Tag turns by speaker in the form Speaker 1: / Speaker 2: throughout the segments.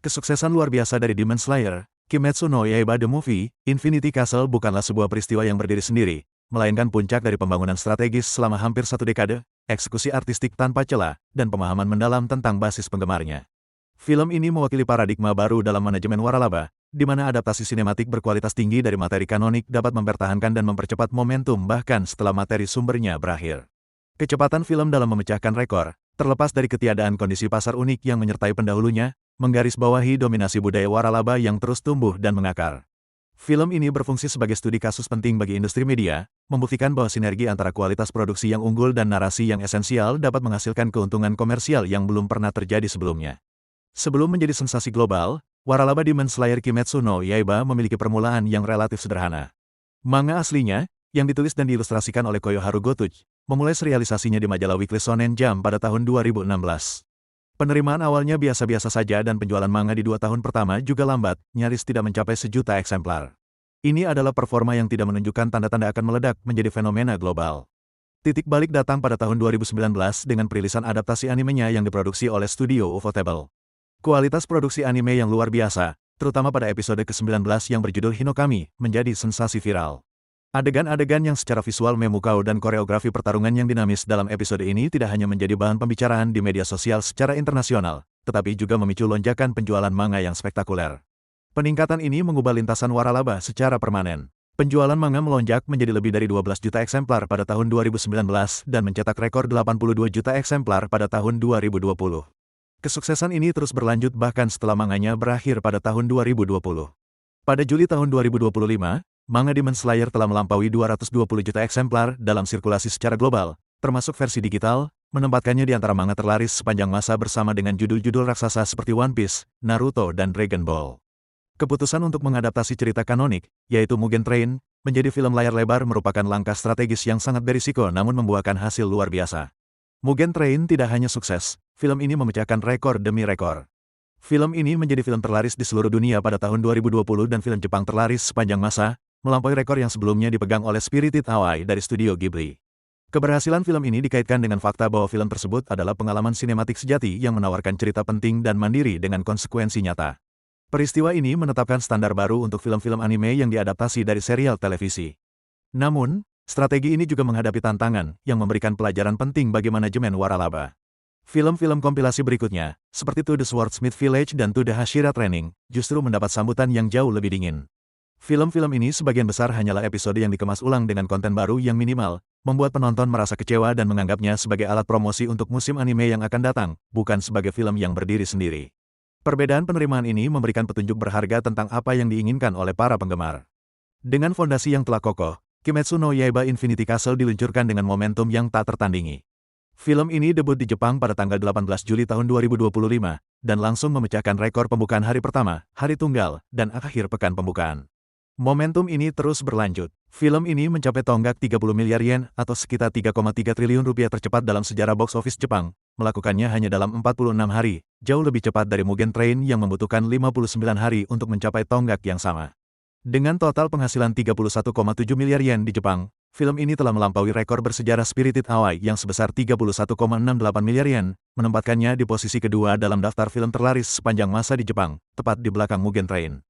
Speaker 1: Kesuksesan luar biasa dari Demon Slayer, Kimetsu no Yaiba The Movie, Infinity Castle bukanlah sebuah peristiwa yang berdiri sendiri, melainkan puncak dari pembangunan strategis selama hampir satu dekade, eksekusi artistik tanpa celah, dan pemahaman mendalam tentang basis penggemarnya. Film ini mewakili paradigma baru dalam manajemen waralaba, di mana adaptasi sinematik berkualitas tinggi dari materi kanonik dapat mempertahankan dan mempercepat momentum bahkan setelah materi sumbernya berakhir. Kecepatan film dalam memecahkan rekor, terlepas dari ketiadaan kondisi pasar unik yang menyertai pendahulunya, menggarisbawahi dominasi budaya waralaba yang terus tumbuh dan mengakar. Film ini berfungsi sebagai studi kasus penting bagi industri media, membuktikan bahwa sinergi antara kualitas produksi yang unggul dan narasi yang esensial dapat menghasilkan keuntungan komersial yang belum pernah terjadi sebelumnya. Sebelum menjadi sensasi global, waralaba Demon Slayer Kimetsu no Yaiba memiliki permulaan yang relatif sederhana. Manga aslinya, yang ditulis dan diilustrasikan oleh Koyoharu Gotuch, memulai serialisasinya di majalah Weekly Shonen Jump pada tahun 2016. Penerimaan awalnya biasa-biasa saja dan penjualan manga di 2 tahun pertama juga lambat, nyaris tidak mencapai 1 juta eksemplar. Ini adalah performa yang tidak menunjukkan tanda-tanda akan meledak menjadi fenomena global. Titik balik datang pada tahun 2019 dengan perilisan adaptasi animenya yang diproduksi oleh studio Ufotable. Kualitas produksi anime yang luar biasa, terutama pada episode ke-19 yang berjudul Hinokami, menjadi sensasi viral. Adegan-adegan yang secara visual memukau dan koreografi pertarungan yang dinamis dalam episode ini tidak hanya menjadi bahan pembicaraan di media sosial secara internasional, tetapi juga memicu lonjakan penjualan manga yang spektakuler. Peningkatan ini mengubah lintasan waralaba secara permanen. Penjualan manga melonjak menjadi lebih dari 12 juta eksemplar pada tahun 2019 dan mencetak rekor 82 juta eksemplar pada tahun 2020. Kesuksesan ini terus berlanjut bahkan setelah manganya berakhir pada tahun 2020. Pada Juli tahun 2025, manga Demon Slayer telah melampaui 220 juta eksemplar dalam sirkulasi secara global, termasuk versi digital, menempatkannya di antara manga terlaris sepanjang masa bersama dengan judul-judul raksasa seperti One Piece, Naruto, dan Dragon Ball. Keputusan untuk mengadaptasi cerita kanonik, yaitu Mugen Train, menjadi film layar lebar merupakan langkah strategis yang sangat berisiko namun membuahkan hasil luar biasa. Mugen Train tidak hanya sukses, film ini memecahkan rekor demi rekor. Film ini menjadi film terlaris di seluruh dunia pada tahun 2020 dan film Jepang terlaris sepanjang masa, melampaui rekor yang sebelumnya dipegang oleh Spirited Away dari studio Ghibli. Keberhasilan film ini dikaitkan dengan fakta bahwa film tersebut adalah pengalaman sinematik sejati yang menawarkan cerita penting dan mandiri dengan konsekuensi nyata. Peristiwa ini menetapkan standar baru untuk film-film anime yang diadaptasi dari serial televisi. Namun, strategi ini juga menghadapi tantangan yang memberikan pelajaran penting bagi manajemen waralaba. Film-film kompilasi berikutnya, seperti To the Swordsmith Village dan To the Hashira Training, justru mendapat sambutan yang jauh lebih dingin. Film-film ini sebagian besar hanyalah episode yang dikemas ulang dengan konten baru yang minimal, membuat penonton merasa kecewa dan menganggapnya sebagai alat promosi untuk musim anime yang akan datang, bukan sebagai film yang berdiri sendiri. Perbedaan penerimaan ini memberikan petunjuk berharga tentang apa yang diinginkan oleh para penggemar. Dengan fondasi yang telah kokoh, Kimetsu no Yaiba Infinity Castle diluncurkan dengan momentum yang tak tertandingi. Film ini debut di Jepang pada tanggal 18 Juli tahun 2025, dan langsung memecahkan rekor pembukaan hari pertama, hari tunggal, dan akhir pekan pembukaan. Momentum ini terus berlanjut. Film ini mencapai tonggak 30 miliar yen atau sekitar 3,3 triliun rupiah tercepat dalam sejarah box office Jepang, melakukannya hanya dalam 46 hari, jauh lebih cepat dari Mugen Train yang membutuhkan 59 hari untuk mencapai tonggak yang sama. Dengan total penghasilan 31,7 miliar yen di Jepang, film ini telah melampaui rekor bersejarah Spirited Away yang sebesar 31,68 miliar yen, menempatkannya di posisi kedua dalam daftar film terlaris sepanjang masa di Jepang, tepat di belakang Mugen Train.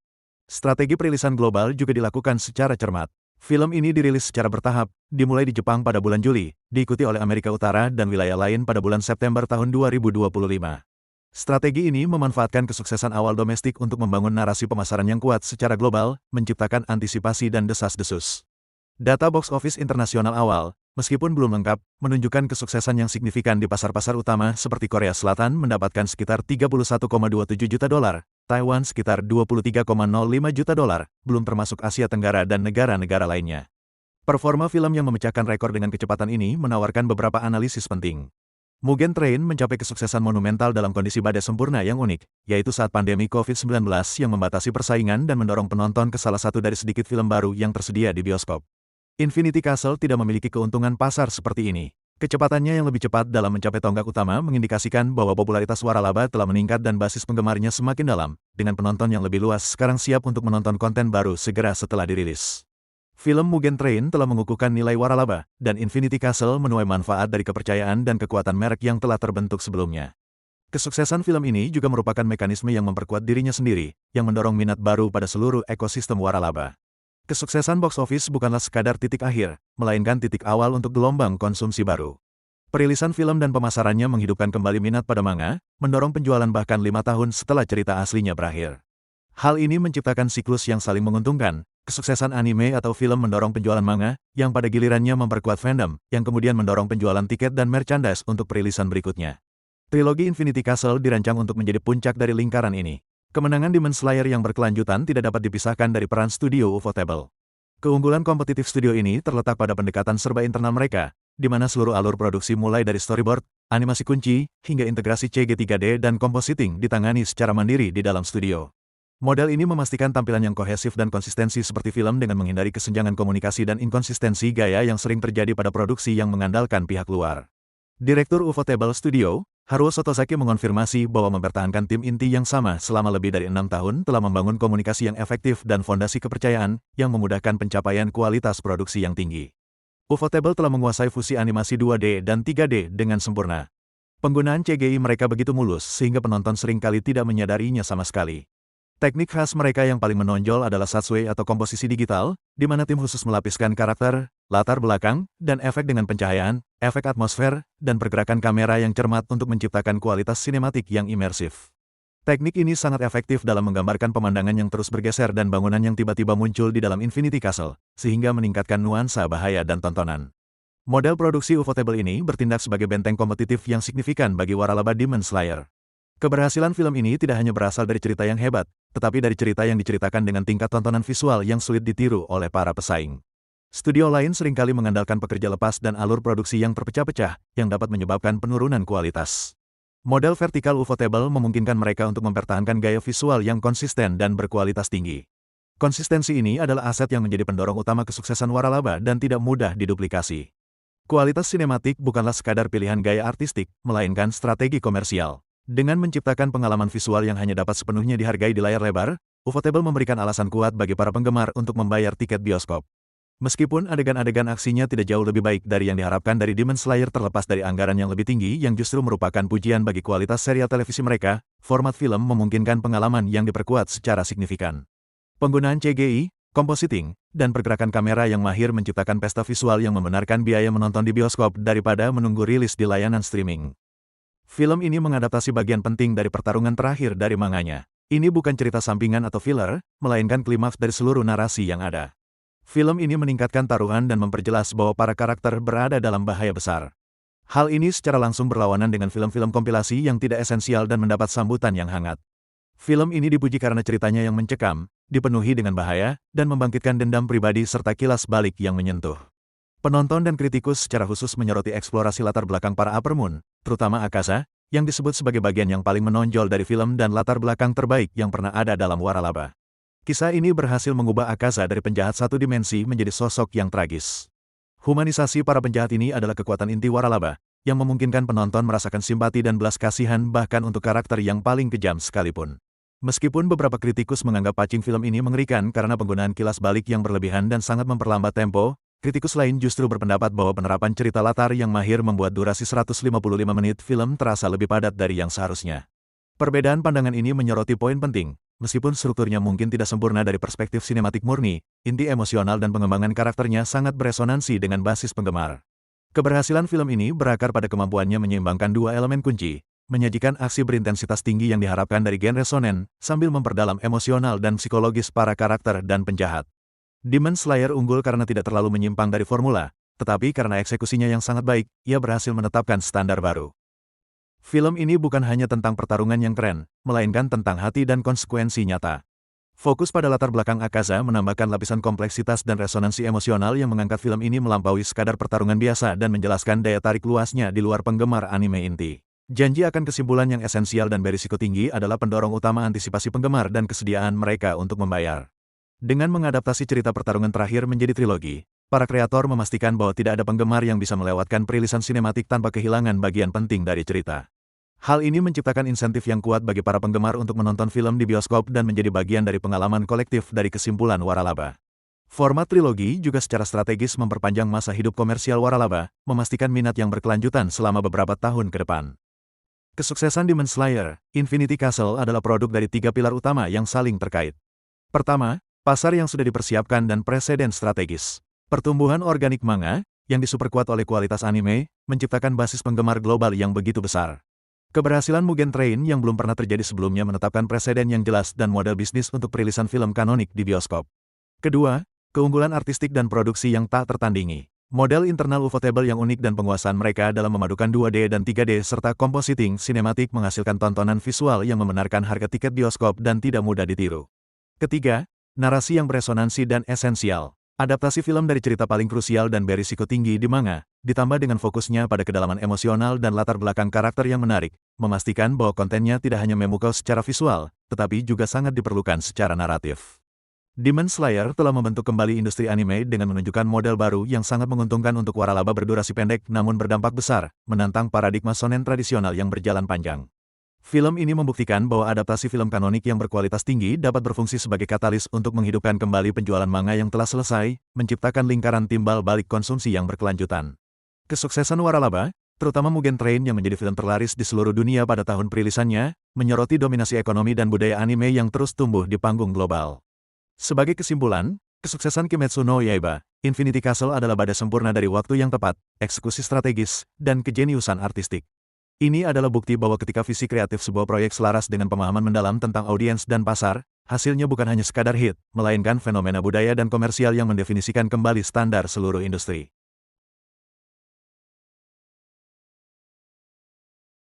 Speaker 1: Strategi perilisan global juga dilakukan secara cermat. Film ini dirilis secara bertahap, dimulai di Jepang pada bulan Juli, diikuti oleh Amerika Utara dan wilayah lain pada bulan September tahun 2025. Strategi ini memanfaatkan kesuksesan awal domestik untuk membangun narasi pemasaran yang kuat secara global, menciptakan antisipasi dan desas-desus. Data box office internasional awal, meskipun belum lengkap, menunjukkan kesuksesan yang signifikan di pasar-pasar utama seperti Korea Selatan mendapatkan sekitar 31,27 juta dolar, Taiwan sekitar 23,05 juta dolar, belum termasuk Asia Tenggara dan negara-negara lainnya. Performa film yang memecahkan rekor dengan kecepatan ini menawarkan beberapa analisis penting. Mugen Train mencapai kesuksesan monumental dalam kondisi badai sempurna yang unik, yaitu saat pandemi COVID-19 yang membatasi persaingan dan mendorong penonton ke salah satu dari sedikit film baru yang tersedia di bioskop. Infinity Castle tidak memiliki keuntungan pasar seperti ini. Kecepatannya yang lebih cepat dalam mencapai tonggak utama mengindikasikan bahwa popularitas waralaba telah meningkat dan basis penggemarnya semakin dalam, dengan penonton yang lebih luas sekarang siap untuk menonton konten baru segera setelah dirilis. Film Mugen Train telah mengukuhkan nilai waralaba, dan Infinity Castle menuai manfaat dari kepercayaan dan kekuatan merek yang telah terbentuk sebelumnya. Kesuksesan film ini juga merupakan mekanisme yang memperkuat dirinya sendiri, yang mendorong minat baru pada seluruh ekosistem waralaba. Kesuksesan box office bukanlah sekadar titik akhir, melainkan titik awal untuk gelombang konsumsi baru. Perilisan film dan pemasarannya menghidupkan kembali minat pada manga, mendorong penjualan bahkan 5 tahun setelah cerita aslinya berakhir. Hal ini menciptakan siklus yang saling menguntungkan. Kesuksesan anime atau film mendorong penjualan manga, yang pada gilirannya memperkuat fandom, yang kemudian mendorong penjualan tiket dan merchandise untuk perilisan berikutnya. Trilogi Infinity Castle dirancang untuk menjadi puncak dari lingkaran ini. Kemenangan Demon Slayer yang berkelanjutan tidak dapat dipisahkan dari peran studio Ufotable. Keunggulan kompetitif studio ini terletak pada pendekatan serba internal mereka, di mana seluruh alur produksi mulai dari storyboard, animasi kunci, hingga integrasi CG3D dan compositing ditangani secara mandiri di dalam studio. Model ini memastikan tampilan yang kohesif dan konsistensi seperti film dengan menghindari kesenjangan komunikasi dan inkonsistensi gaya yang sering terjadi pada produksi yang mengandalkan pihak luar. Direktur Ufotable Studio, Haruo Sotozaki mengonfirmasi bahwa mempertahankan tim inti yang sama selama lebih dari 6 tahun telah membangun komunikasi yang efektif dan fondasi kepercayaan yang memudahkan pencapaian kualitas produksi yang tinggi. Ufotable telah menguasai fusi animasi 2D dan 3D dengan sempurna. Penggunaan CGI mereka begitu mulus sehingga penonton seringkali tidak menyadarinya sama sekali. Teknik khas mereka yang paling menonjol adalah satsui atau komposisi digital, di mana tim khusus melapiskan karakter, latar belakang, dan efek dengan pencahayaan, efek atmosfer, dan pergerakan kamera yang cermat untuk menciptakan kualitas sinematik yang imersif. Teknik ini sangat efektif dalam menggambarkan pemandangan yang terus bergeser dan bangunan yang tiba-tiba muncul di dalam Infinity Castle, sehingga meningkatkan nuansa bahaya dan tontonan. Model produksi Ufotable ini bertindak sebagai benteng kompetitif yang signifikan bagi waralaba Demon Slayer. Keberhasilan film ini tidak hanya berasal dari cerita yang hebat, tetapi dari cerita yang diceritakan dengan tingkat tontonan visual yang sulit ditiru oleh para pesaing. Studio lain seringkali mengandalkan pekerja lepas dan alur produksi yang terpecah-pecah, yang dapat menyebabkan penurunan kualitas. Model vertikal Ufotable memungkinkan mereka untuk mempertahankan gaya visual yang konsisten dan berkualitas tinggi. Konsistensi ini adalah aset yang menjadi pendorong utama kesuksesan waralaba dan tidak mudah diduplikasi. Kualitas sinematik bukanlah sekadar pilihan gaya artistik, melainkan strategi komersial. Dengan menciptakan pengalaman visual yang hanya dapat sepenuhnya dihargai di layar lebar, Ufotable memberikan alasan kuat bagi para penggemar untuk membayar tiket bioskop. Meskipun adegan-adegan aksinya tidak jauh lebih baik dari yang diharapkan dari Demon Slayer terlepas dari anggaran yang lebih tinggi yang justru merupakan pujian bagi kualitas serial televisi mereka, format film memungkinkan pengalaman yang diperkuat secara signifikan. Penggunaan CGI, compositing, dan pergerakan kamera yang mahir menciptakan pesta visual yang membenarkan biaya menonton di bioskop daripada menunggu rilis di layanan streaming. Film ini mengadaptasi bagian penting dari pertarungan terakhir dari manganya. Ini bukan cerita sampingan atau filler, melainkan klimaks dari seluruh narasi yang ada. Film ini meningkatkan taruhan dan memperjelas bahwa para karakter berada dalam bahaya besar. Hal ini secara langsung berlawanan dengan film-film kompilasi yang tidak esensial dan mendapat sambutan yang hangat. Film ini dipuji karena ceritanya yang mencekam, dipenuhi dengan bahaya, dan membangkitkan dendam pribadi serta kilas balik yang menyentuh. Penonton dan kritikus secara khusus menyoroti eksplorasi latar belakang para Upper Moon, terutama Akaza, yang disebut sebagai bagian yang paling menonjol dari film dan latar belakang terbaik yang pernah ada dalam waralaba. Kisah ini berhasil mengubah Akaza dari penjahat satu dimensi menjadi sosok yang tragis. Humanisasi para penjahat ini adalah kekuatan inti waralaba, yang memungkinkan penonton merasakan simpati dan belas kasihan bahkan untuk karakter yang paling kejam sekalipun. Meskipun beberapa kritikus menganggap pacing film ini mengerikan karena penggunaan kilas balik yang berlebihan dan sangat memperlambat tempo, kritikus lain justru berpendapat bahwa penerapan cerita latar yang mahir membuat durasi 155 menit film terasa lebih padat dari yang seharusnya. Perbedaan pandangan ini menyoroti poin penting, meskipun strukturnya mungkin tidak sempurna dari perspektif sinematik murni, inti emosional dan pengembangan karakternya sangat beresonansi dengan basis penggemar. Keberhasilan film ini berakar pada kemampuannya menyeimbangkan dua elemen kunci, menyajikan aksi berintensitas tinggi yang diharapkan dari genre shonen, sambil memperdalam emosional dan psikologis para karakter dan penjahat. Demon Slayer unggul karena tidak terlalu menyimpang dari formula, tetapi karena eksekusinya yang sangat baik, ia berhasil menetapkan standar baru. Film ini bukan hanya tentang pertarungan yang keren, melainkan tentang hati dan konsekuensi nyata. Fokus pada latar belakang Akaza menambahkan lapisan kompleksitas dan resonansi emosional yang mengangkat film ini melampaui sekadar pertarungan biasa dan menjelaskan daya tarik luasnya di luar penggemar anime inti. Janji akan kesimpulan yang esensial dan berisiko tinggi adalah pendorong utama antisipasi penggemar dan kesediaan mereka untuk membayar. Dengan mengadaptasi cerita pertarungan terakhir menjadi trilogi, para kreator memastikan bahwa tidak ada penggemar yang bisa melewatkan perilisan sinematik tanpa kehilangan bagian penting dari cerita. Hal ini menciptakan insentif yang kuat bagi para penggemar untuk menonton film di bioskop dan menjadi bagian dari pengalaman kolektif dari kesimpulan waralaba. Format trilogi juga secara strategis memperpanjang masa hidup komersial waralaba, memastikan minat yang berkelanjutan selama beberapa tahun ke depan. Kesuksesan Demon Slayer, Infinity Castle adalah produk dari tiga pilar utama yang saling terkait. Pertama, pasar yang sudah dipersiapkan dan preseden strategis. Pertumbuhan organik manga, yang disuperkuat oleh kualitas anime, menciptakan basis penggemar global yang begitu besar. Keberhasilan Mugen Train yang belum pernah terjadi sebelumnya menetapkan preseden yang jelas dan model bisnis untuk perilisan film kanonik di bioskop. Kedua, keunggulan artistik dan produksi yang tak tertandingi. Model internal Ufotable yang unik dan penguasaan mereka dalam memadukan 2D dan 3D serta compositing sinematik menghasilkan tontonan visual yang membenarkan harga tiket bioskop dan tidak mudah ditiru. Ketiga, narasi yang beresonansi dan esensial. Adaptasi film dari cerita paling krusial dan berisiko tinggi di manga, ditambah dengan fokusnya pada kedalaman emosional dan latar belakang karakter yang menarik, memastikan bahwa kontennya tidak hanya memukau secara visual, tetapi juga sangat diperlukan secara naratif. Demon Slayer telah membentuk kembali industri anime dengan menunjukkan model baru yang sangat menguntungkan untuk waralaba berdurasi pendek namun berdampak besar, menantang paradigma shonen tradisional yang berjalan panjang. Film ini membuktikan bahwa adaptasi film kanonik yang berkualitas tinggi dapat berfungsi sebagai katalis untuk menghidupkan kembali penjualan manga yang telah selesai, menciptakan lingkaran timbal balik konsumsi yang berkelanjutan. Kesuksesan waralaba, terutama Mugen Train yang menjadi film terlaris di seluruh dunia pada tahun perilisannya, menyoroti dominasi ekonomi dan budaya anime yang terus tumbuh di panggung global. Sebagai kesimpulan, kesuksesan Kimetsu no Yaiba, Infinity Castle adalah badai sempurna dari waktu yang tepat, eksekusi strategis, dan kejeniusan artistik. Ini adalah bukti bahwa ketika visi kreatif sebuah proyek selaras dengan pemahaman mendalam tentang audiens dan pasar, hasilnya bukan hanya sekadar hit, melainkan fenomena budaya dan komersial yang mendefinisikan kembali standar seluruh industri.